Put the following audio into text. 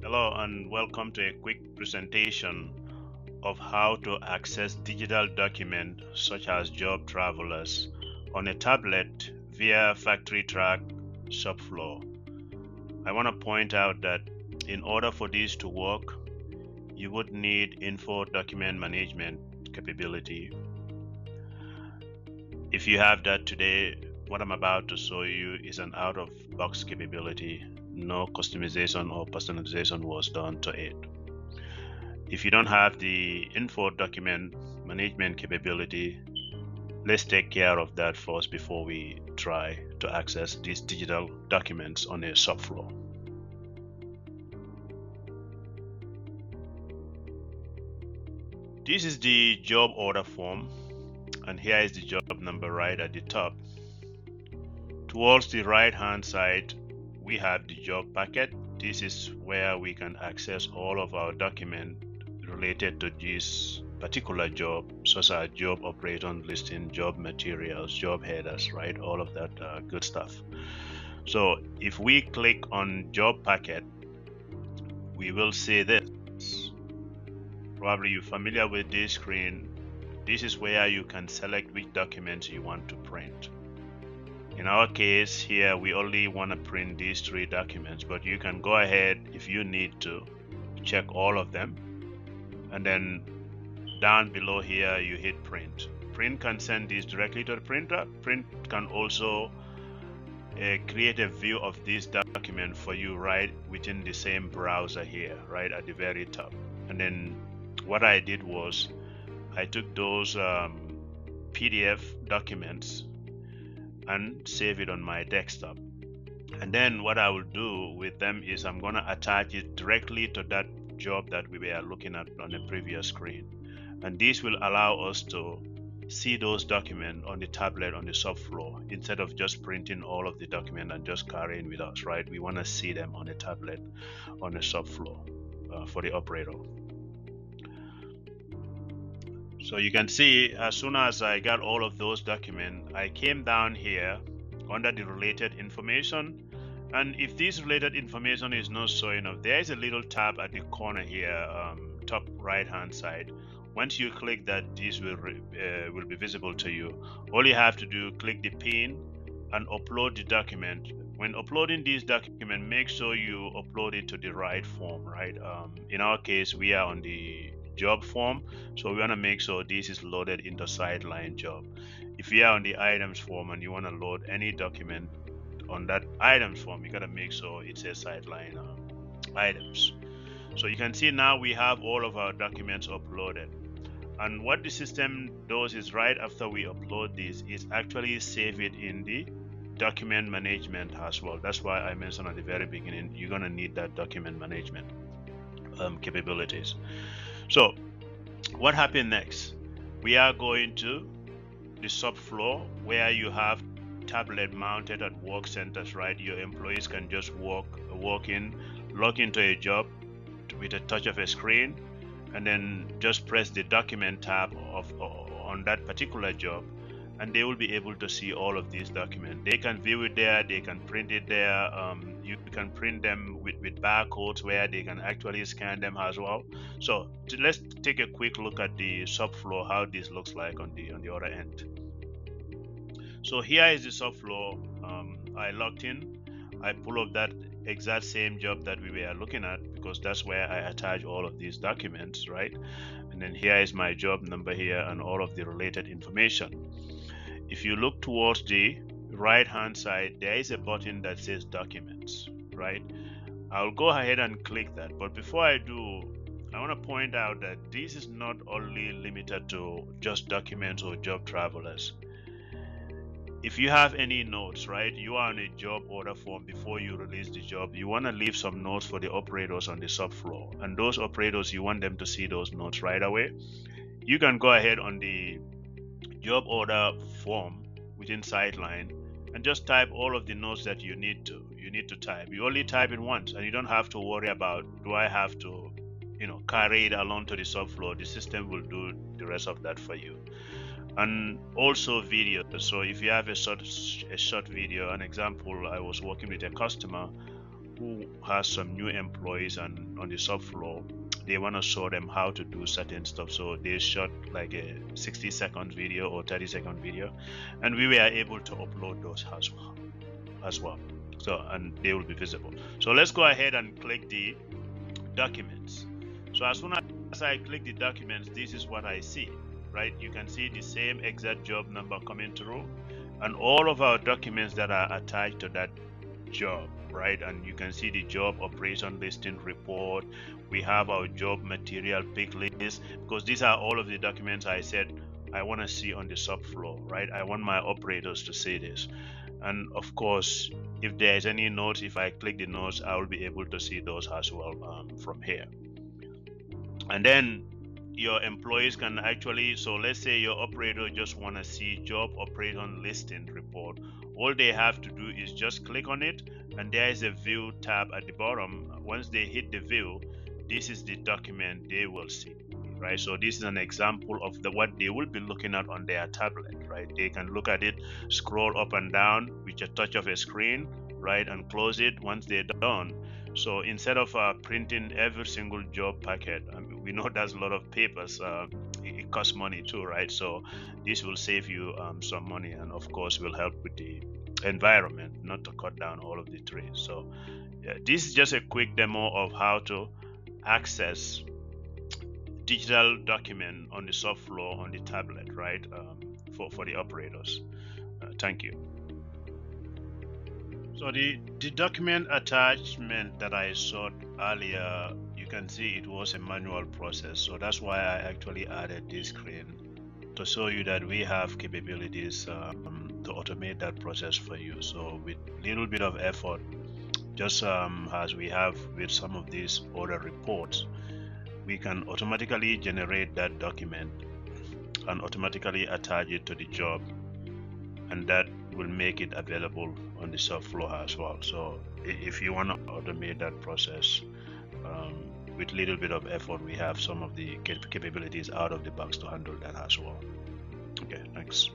Hello and welcome to a quick presentation of how to access digital documents such as job travelers on a tablet via factory track shop floor. I want to point out that in order for this to work, you would need Infor document management capability. If you have that today, what I'm about to show you is an out-of-box capability. No customization or personalization was done to it. If you don't have the Infor document management capability, let's take care of that first before we try to access these digital documents on a shop floor. This is the job order form, and here is the job number right at the top. Towards the right hand side, we have the job packet. This is where we can access all of our documents related to this particular job, such as job operation listing, job materials, job headers, right? All of that good stuff. So if we click on job packet, we will see this. Probably you're familiar with this screen. This is where you can select which documents you want to print. In our case here, we only want to print these 3 documents, but you can go ahead if you need to check all of them. And then down below here, you hit print. Print can send this directly to the printer. Print can also create a view of this document for you right within the same browser here, right at the very top. And then what I did was I took those PDF documents and save it on my desktop. And then what I will do with them is I'm going to attach it directly to that job that we were looking at on the previous screen. And this will allow us to see those documents on the tablet on the shop floor instead of just printing all of the document and just carrying with us, right? We want to see them on the tablet on the shop floor for the operator. So you can see as soon as I got all of those documents, I came down here under the related information, and if this related information is not showing up, there is a little tab at the corner here, top right hand side. Once you click that, this will be visible to you. All you have to do, click the pin and upload the document. When uploading this document, make sure you upload it to the right form, right? In our case, we are on the job form, so we want to make sure this is loaded into sideline job. If you are on the items form and you want to load any document on that items form, you got to make sure it says sideline items. So you can see now we have all of our documents uploaded, and what the system does is right after we upload this is actually save it in the document management as well. That's why I mentioned at the very beginning you're going to need that document management capabilities. So what happened next? We are going to the subfloor where you have tablet mounted at work centers, right? Your employees can just walk in, log into a job with a touch of a screen, and then just press the document tab on that particular job, and they will be able to see all of these documents. They can view it there, they can print it there. You can print them with barcodes where they can actually scan them as well. So let's take a quick look at the subfloor, how this looks like on the other end. So here is the subfloor. I logged in. I pull up that exact same job that we were looking at because that's where I attach all of these documents, right? And then here is my job number here and all of the related information. If you look towards the right hand side, there is a button that says documents, right? I'll go ahead and click that, but before I do, I want to point out that this is not only limited to just documents or job travelers. If you have any notes, right, you are on a job order form before you release the job, you want to leave some notes for the operators on the subfloor, and those operators, you want them to see those notes right away. You can go ahead on the job order form within Sideline and just type all of the notes that you need to type. You only type it once, and you don't have to worry about, do I have to carry it along to the subfloor? The system will do the rest of that for you. And also video. So if you have a short video, an example, I was working with a customer who has some new employees and on the shop floor, they want to show them how to do certain stuff. So they shot like a 60-second video or 30-second video, and we were able to upload those as well. So, and they will be visible. So let's go ahead and click the documents. So as soon as I click the documents, this is what I see, right? You can see the same exact job number coming through and all of our documents that are attached to that job, right? And you can see the job operation listing report. We have our job material pick list, because these are all of the documents I said I want to see on the subfloor, right? I want my operators to see this. And of course, if there's any notes, if I click the notes, I will be able to see those as well from here. And then your employees can actually, so let's say your operator just want to see job operation listing report. All they have to do is just click on it, and there is a view tab at the bottom. Once they hit the view, this is the document they will see, right? So this is an example of what they will be looking at on their tablet, right? They can look at it, scroll up and down with a touch of a screen, right, and close it once they're done. So instead of printing every single job packet, we know there's a lot of papers, it costs money too, right? So this will save you some money, and of course will help with the environment, not to cut down all of the trees. So yeah, this is just a quick demo of how to access digital document on the subfloor on the tablet, right, for the operators. Thank you. So the document attachment that I showed earlier, you can see it was a manual process. So that's why I actually added this screen to show you that we have capabilities to automate that process for you. So with little bit of effort, just as we have with some of these order reports, we can automatically generate that document and automatically attach it to the job, and that will make it available on the subfloor as well. So if you want to automate that process with little bit of effort, we have some of the capabilities out of the box to handle that as well. Okay, thanks.